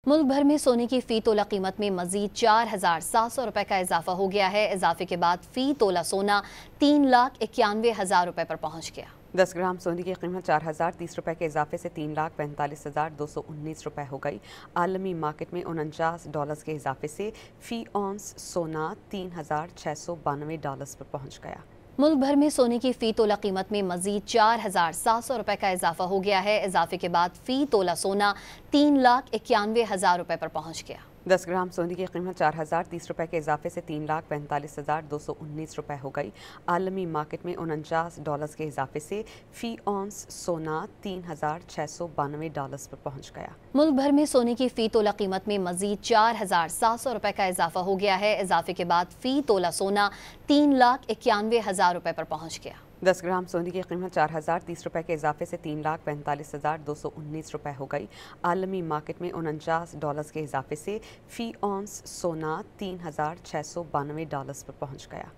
मुल्क भर में सोने की फी तोला कीमत में मजीद 4,700 रुपए का इजाफा हो गया है। इजाफे के बाद फी तोला सोना 3,91,000 रुपए पर पहुंच गया। 10 ग्राम सोने की कीमत 4,030 रुपए के इजाफे से 3,45,219 रुपए हो गई। आलमी मार्केट में $49 के इजाफे से फी औंस सोना $3,692 पर पहुंच गया। मुल्क भर में सोने की फी तोला कीमत में मजीद 4,700 रुपए का इजाफा हो गया है। इजाफे के बाद फी तोला सोना 3,91,000 रुपए पर पहुंच गया। 10 ग्राम सोने की कीमत 4,030 रुपए के इजाफे से 3,45,219 रुपए हो गई। आलमी मार्केट में $49 के इजाफे से फी औंस सोना $3,692 पर पहुंच गया। मुल्क भर में सोने की फी तोला कीमत में मजीद 4,700 रुपए का इजाफा हो गया है। इजाफे के बाद फी तोला सोना 3,91,000 रुपए पर पहुंच गया। 10 ग्राम सोने की कीमत 4,030 रुपए के इजाफे से 3,45,219 रुपए हो गई। आलमी मार्केट में $49 के इजाफे से फी औंस सोना $3,692 पर पहुंच गया।